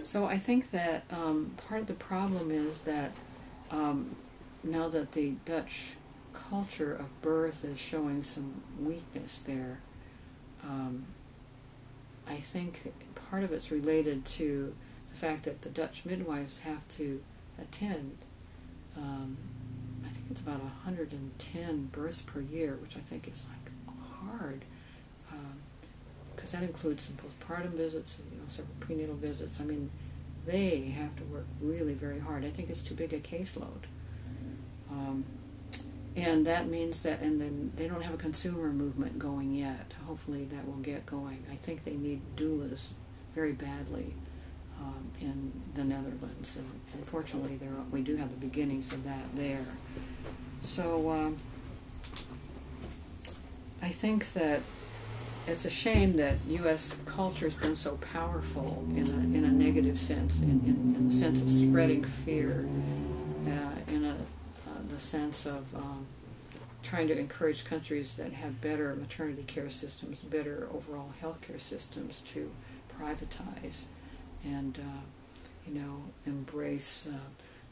So I think that part of the problem is that now that the Dutch culture of birth is showing some weakness there, um, I think part of it's related to the fact that the Dutch midwives have to attend, I think it's about 110 births per year, which I think is like hard, because that includes some postpartum visits, several prenatal visits. I mean, they have to work really very hard. I think it's too big a caseload. And that means that, and then they don't have a consumer movement going yet. Hopefully that will get going. I think they need doulas very badly in the Netherlands, and fortunately we do have the beginnings of that there. So I think that it's a shame that U.S. culture has been so powerful in a negative sense, in the sense of spreading fear, in the sense of trying to encourage countries that have better maternity care systems, better overall health care systems, to privatize and embrace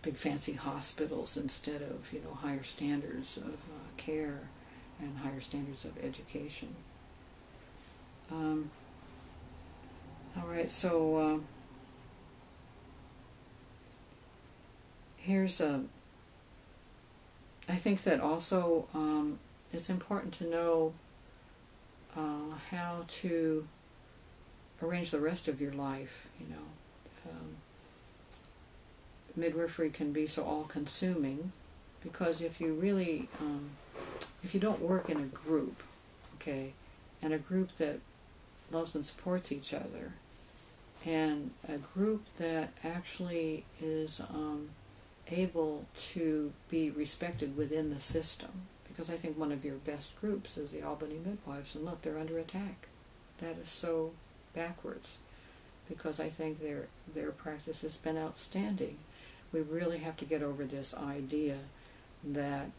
big fancy hospitals instead of higher standards of care and higher standards of education. All right, so here's I think that also it's important to know how to arrange the rest of your life. Midwifery can be so all-consuming, because if you really, if you don't work in a group, okay, and a group that loves and supports each other, and a group that actually is able to be respected within the system, because I think one of your best groups is the Albany Midwives, and look, they're under attack. That is so backwards, because I think their practice has been outstanding. We really have to get over this idea that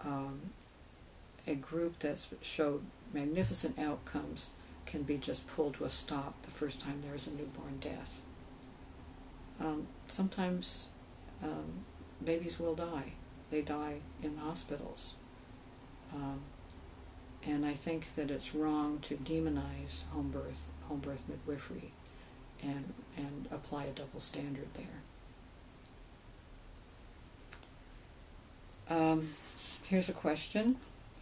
a group that's showed magnificent outcomes can be just pulled to a stop the first time there's a newborn death. Sometimes babies will die. They die in hospitals. And I think that it's wrong to demonize home birth midwifery, and apply a double standard there. Here's a question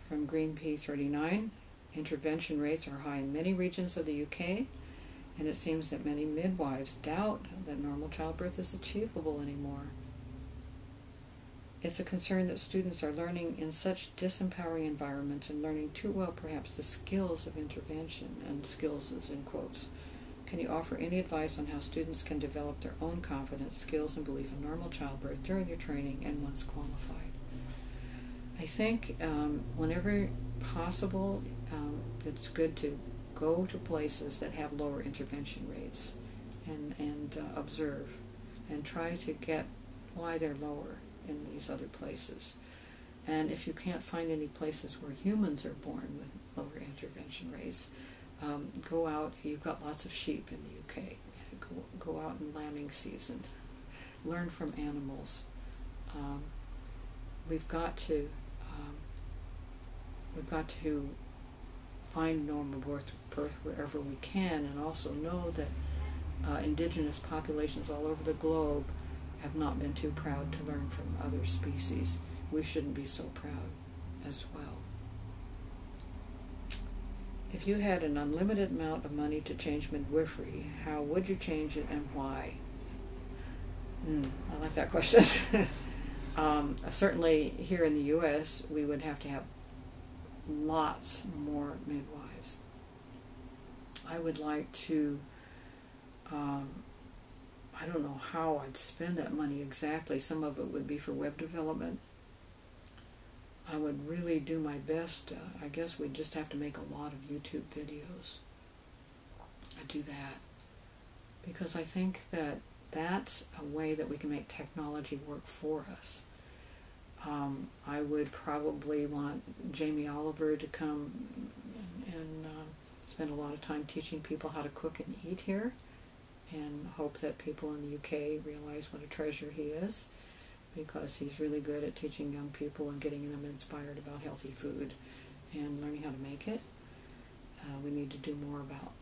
from Green P39. Intervention rates are high in many regions of the UK, and it seems that many midwives doubt that normal childbirth is achievable anymore. It's a concern that students are learning in such disempowering environments and learning too well perhaps the skills of intervention, and skills is in quotes. Can you offer any advice on how students can develop their own confidence, skills, and belief in normal childbirth during their training and once qualified? I think whenever possible, it's good to go to places that have lower intervention rates and observe and try to get why they're lower in these other places. And if you can't find any places where humans are born with lower intervention rates, go out. You've got lots of sheep in the UK. Go out in lambing season. Learn from animals. We've got to find normal birth wherever we can, and also know that indigenous populations all over the globe have not been too proud to learn from other species. We shouldn't be so proud as well. If you had an unlimited amount of money to change midwifery, how would you change it and why? I like that question. Certainly here in the U.S. we would have to have lots more midwives. I would like to, I don't know how I'd spend that money exactly. Some of it would be for web development. I would really do my best. I guess we'd just have to make a lot of YouTube videos. I'd do that, because I think that that's a way that we can make technology work for us. I would probably want Jamie Oliver to come and spend a lot of time teaching people how to cook and eat here, and hope that people in the UK realize what a treasure he is, because he's really good at teaching young people and getting them inspired about healthy food and learning how to make it. We need to do more about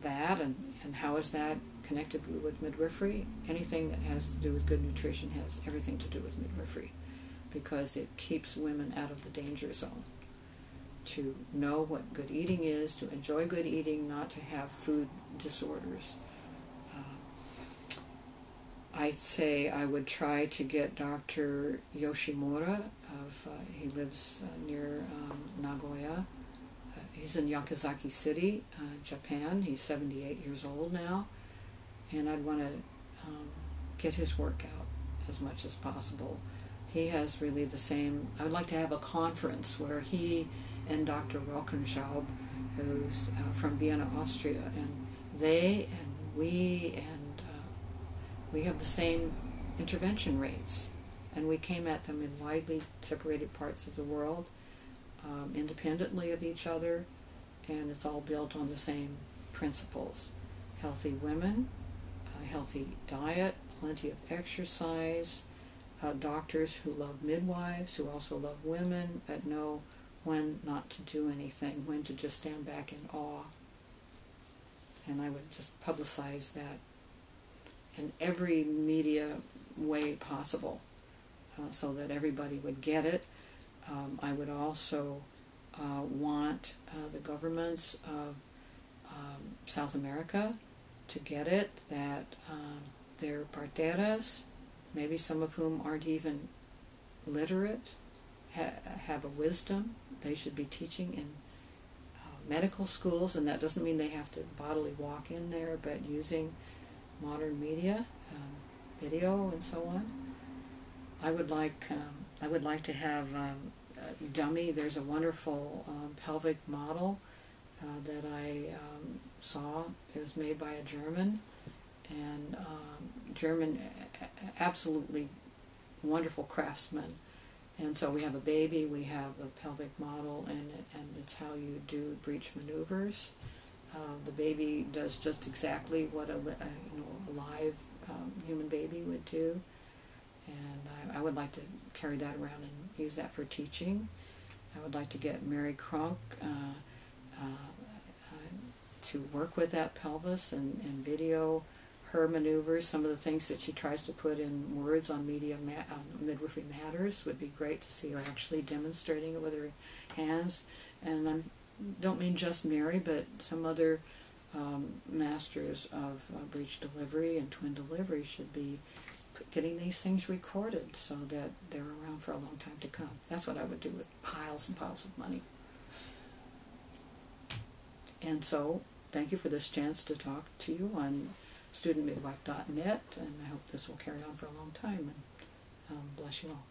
that, and how is that connected with midwifery? Anything that has to do with good nutrition has everything to do with midwifery, because it keeps women out of the danger zone. To know what good eating is, to enjoy good eating, not to have food disorders. I'd say I would try to get Dr. Yoshimura, he lives near Nagoya. He's in Yakizaki City, Japan. He's 78 years old now, and I'd want to get his work out as much as possible. He has really the same. I would like to have a conference where he and Dr. Rockenschalb, who's from Vienna, Austria, and they and we have the same intervention rates, and we came at them in widely separated parts of the world, independently of each other, and it's all built on the same principles. Healthy women, a healthy diet, plenty of exercise, doctors who love midwives, who also love women, but know when not to do anything, when to just stand back in awe. And I would just publicize that in every media way possible, so that everybody would get it. I would also want the governments of South America to get it, that their parteras, maybe some of whom aren't even literate, have a wisdom. They should be teaching in medical schools, and that doesn't mean they have to bodily walk in there, but using modern media, video and so on. I would like to have dummy. There's a wonderful pelvic model that I saw. It was made by a German, and absolutely wonderful craftsman. And so we have a baby, we have a pelvic model, and it's how you do breech maneuvers. The baby does just exactly what a live human baby would do, and I would like to carry that around and use that for teaching. I would like to get Mary Crunk to work with that pelvis and video her maneuvers. Some of the things that she tries to put in words on Midwifery Matters would be great to see her actually demonstrating it with her hands. And I don't mean just Mary, but some other masters of breech delivery and twin delivery should be getting these things recorded so that they're around for a long time to come. That's what I would do with piles and piles of money. And so, thank you for this chance to talk to you on studentmidwife.net, and I hope this will carry on for a long time, and bless you all.